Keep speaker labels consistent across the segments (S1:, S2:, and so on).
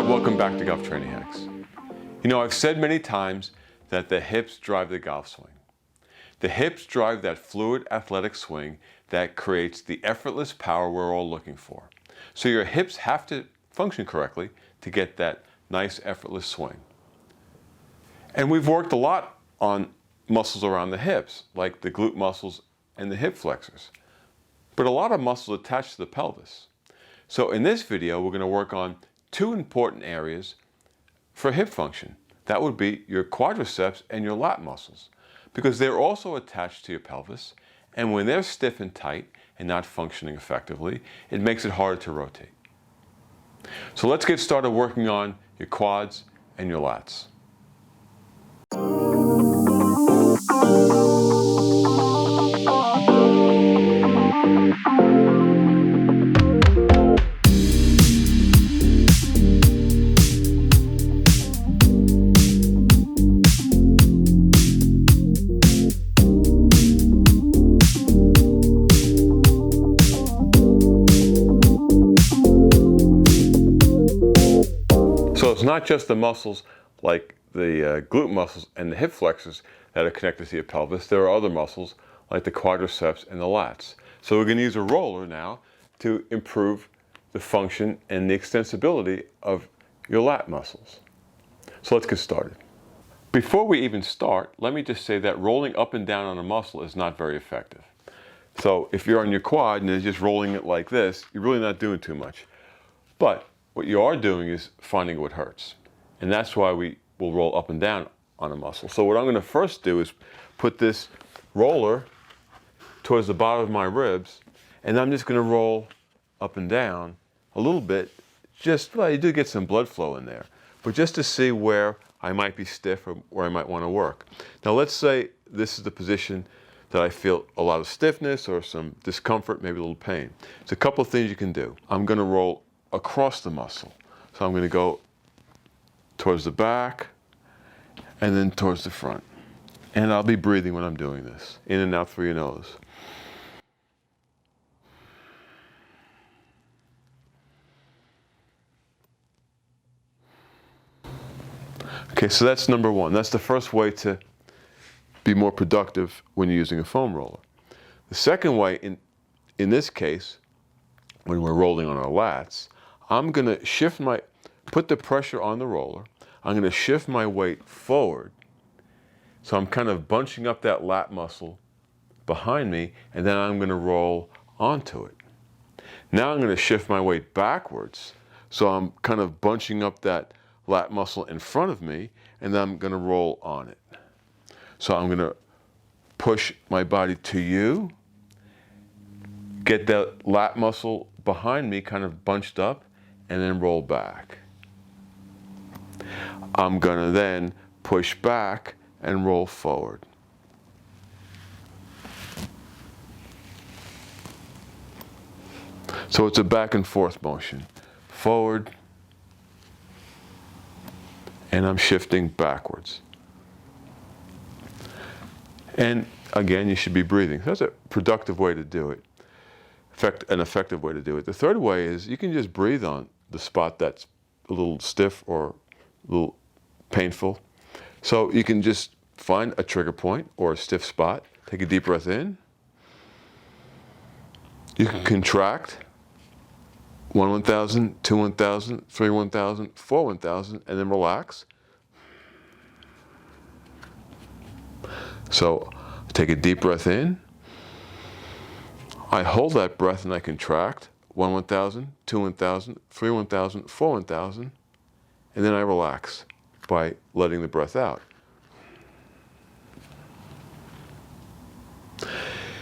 S1: welcome back to Golf Training Hacks. You know, I've said many times that the hips drive the golf swing. The hips drive that fluid athletic swing that creates the effortless power we're all looking for. So your hips have to function correctly to get that nice effortless swing. And we've worked a lot on muscles around the hips, like the glute muscles and the hip flexors. But a lot of muscles attach to the pelvis. So in this video, we're going to work on two important areas for hip function. That would be your quadriceps and your lat muscles, because they're also attached to your pelvis, and when they're stiff and tight and not functioning effectively, it makes it harder to rotate. So let's get started working on your quads and your lats. So it's not just the muscles like the glute muscles and the hip flexors that are connected to your pelvis. There are other muscles like the quadriceps and the lats. So we're going to use a roller now to improve the function and the extensibility of your lat muscles. So let's get started. Before we even start, let me just say that rolling up and down on a muscle is not very effective. So if you're on your quad and you're just rolling it like this, you're really not doing too much. But what you are doing is finding what hurts. And that's why we will roll up and down on a muscle. So what I'm going to first do is put this roller towards the bottom of my ribs, and I'm just going to roll up and down a little bit. Just, well, you do get some blood flow in there, but just to see where I might be stiff or where I might want to work. Now let's say this is the position that I feel a lot of stiffness or some discomfort, maybe a little pain. There's a couple of things you can do. I'm going to roll across the muscle. So I'm going to go towards the back and then towards the front. And I'll be breathing when I'm doing this, in and out through your nose. Okay, so that's number one. That's the first way to be more productive when you're using a foam roller. The second way, in this case, when we're rolling on our lats, I'm going to put the pressure on the roller. I'm going to shift my weight forward. So I'm kind of bunching up that lat muscle behind me, and then I'm going to roll onto it. Now I'm going to shift my weight backwards. So I'm kind of bunching up that lat muscle in front of me, and then I'm going to roll on it. So I'm going to push my body to you, get that lat muscle behind me kind of bunched up, and then roll back. I'm going to then push back and roll forward. So it's a back and forth motion. Forward, and I'm shifting backwards. And again, you should be breathing. That's a productive way to do it. An effective way to do it. The third way is you can just breathe on the spot that's a little stiff or a little painful. So you can just find a trigger point or a stiff spot. Take a deep breath in. You can contract 1 1,000, 2 1,000, 3 1,000, 4 1,000, and then relax. So take a deep breath in. I hold that breath and I contract 1 1,000, 2 1,000, 3 1,000, 4 1,000, and then I relax by letting the breath out.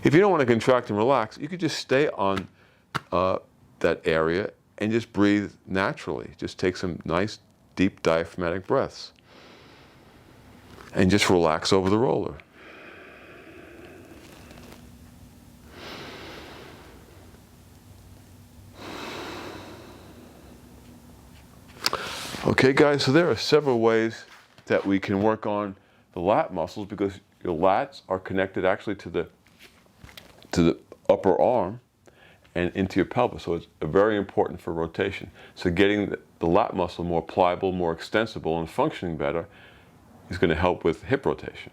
S1: If you don't want to contract and relax, you could just stay on that area and just breathe naturally. Just take some nice, deep diaphragmatic breaths and just relax over the roller. Okay guys, so there are several ways that we can work on the lat muscles, because your lats are connected actually to the upper arm, and into your pelvis. So it's very important for rotation. So getting the lat muscle more pliable, more extensible, and functioning better is going to help with hip rotation.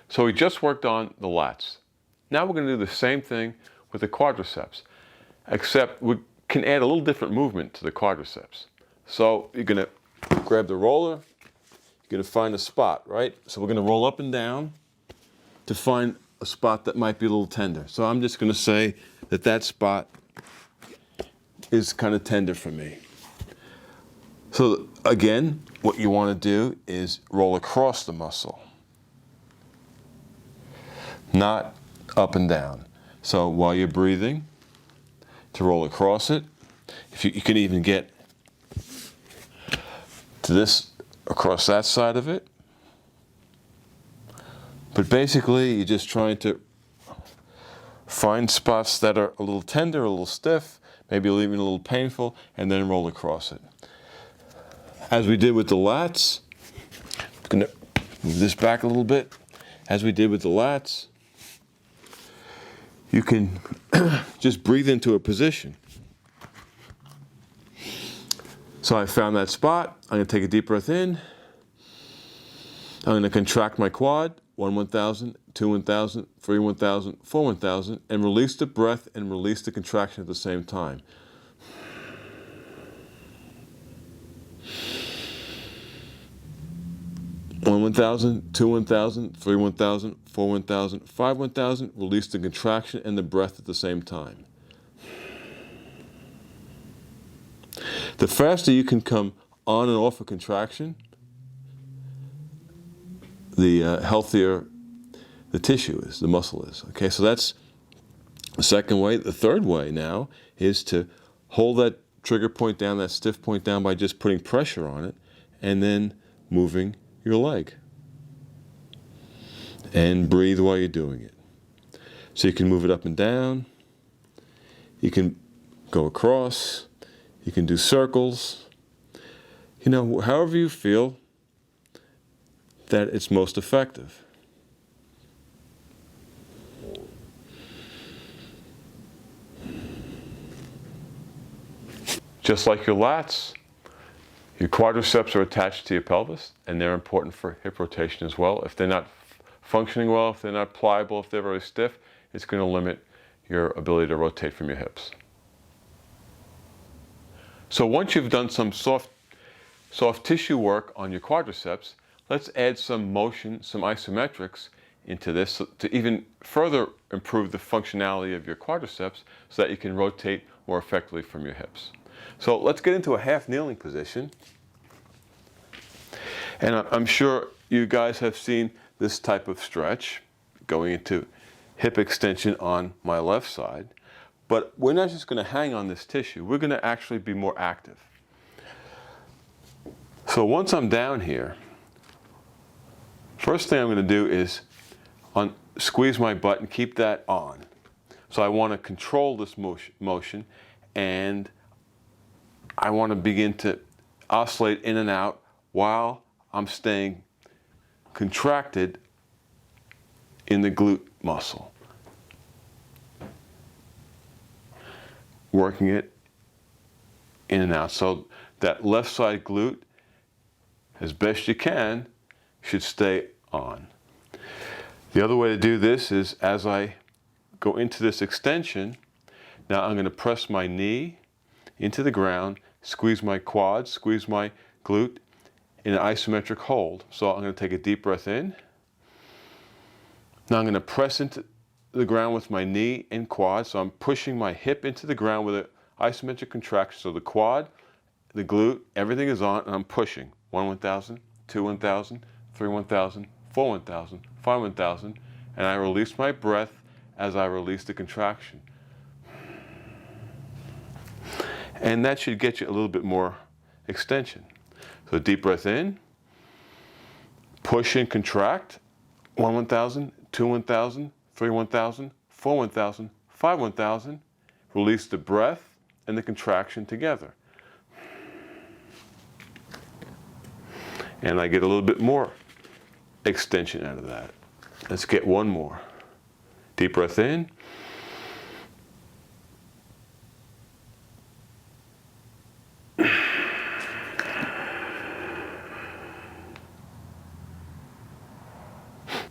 S1: So we just worked on the lats. Now we're going to do the same thing with the quadriceps, except we can add a little different movement to the quadriceps. So you're going to grab the roller, you're going to find a spot, right? So we're going to roll up and down to find a spot that might be a little tender. So I'm just going to say that that spot is kind of tender for me. So again, what you want to do is roll across the muscle, not up and down. So while you're breathing, to roll across it, if you can even get to this, across that side of it. But basically, you're just trying to find spots that are a little tender, a little stiff, maybe even a little painful, and then roll across it. As we did with the lats, I'm going to move this back a little bit. As we did with the lats, you can just breathe into a position. So I found that spot. I'm going to take a deep breath in. I'm going to contract my quad, 1 1,000, 2 1,000, 3 1,000, 4 1,000, and release the breath and release the contraction at the same time. One 1,000, 2 1,000, 3 1,000, 4 1,000, 5 1,000. Release the contraction and the breath at the same time. The faster you can come on and off a contraction, the healthier the tissue is, the muscle is. Okay, so that's the second way. The third way now is to hold that trigger point down, that stiff point down, by just putting pressure on it and then moving your leg. And breathe while you're doing it. So you can move it up and down. You can go across. You can do circles. You know, however you feel that it's most effective. Just like your lats, your quadriceps are attached to your pelvis, and they're important for hip rotation as well. If they're not functioning well, if they're not pliable, if they're very stiff, it's going to limit your ability to rotate from your hips. So once you've done some soft tissue work on your quadriceps, let's add some motion, some isometrics into this to even further improve the functionality of your quadriceps so that you can rotate more effectively from your hips. So let's get into a half kneeling position. And I'm sure you guys have seen this type of stretch going into hip extension on my left side. But we're not just going to hang on this tissue. We're going to actually be more active. So once I'm down here, first thing I'm going to do is squeeze my butt and keep that on. So I want to control this motion, and I want to begin to oscillate in and out while I'm staying contracted in the glute muscle. Working it in and out. So that left side glute, as best you can, should stay on. The other way to do this is as I go into this extension, now I'm going to press my knee into the ground, squeeze my quad, squeeze my glute in an isometric hold. So I'm going to take a deep breath in. Now I'm going to press into the ground with my knee and quad. So I'm pushing my hip into the ground with an isometric contraction. So the quad, the glute, everything is on, and I'm pushing. 1 1,000, 2 1,000, 3 1,000, 4 1,000, 5 1,000, and I release my breath as I release the contraction. And that should get you a little bit more extension. So deep breath in, push and contract, 1 1,000, 2 1,000, 3 1,000, 4 1,000, 5 1,000, release the breath and the contraction together. And I get a little bit more extension out of that. Let's get one more. Deep breath in.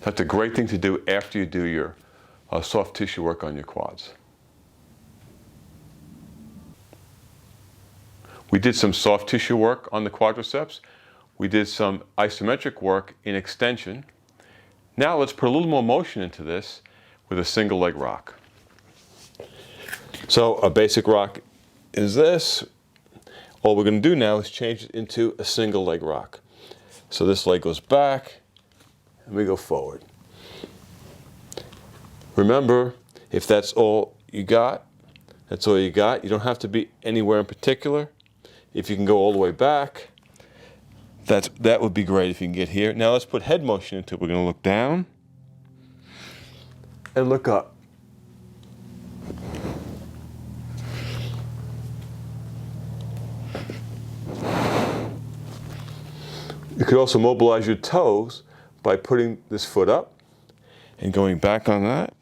S1: That's a great thing to do after you do your soft tissue work on your quads. We did some soft tissue work on the quadriceps. We did some isometric work in extension. Now let's put a little more motion into this with a single leg rock. So a basic rock is this. All we're going to do now is change it into a single leg rock. So this leg goes back and we go forward. Remember, if that's all you got, that's all you got. You don't have to be anywhere in particular. If you can go all the way back, that would be great if you can get here. Now let's put head motion into it. We're going to look down and look up. You could also mobilize your toes by putting this foot up and going back on that.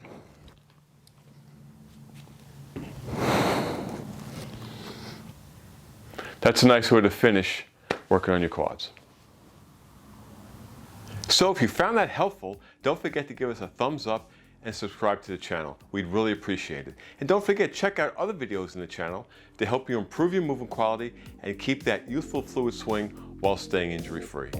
S1: That's a nice way to finish working on your quads. So if you found that helpful, don't forget to give us a thumbs up and subscribe to the channel. We'd really appreciate it. And don't forget, check out other videos in the channel to help you improve your movement quality and keep that youthful fluid swing while staying injury-free.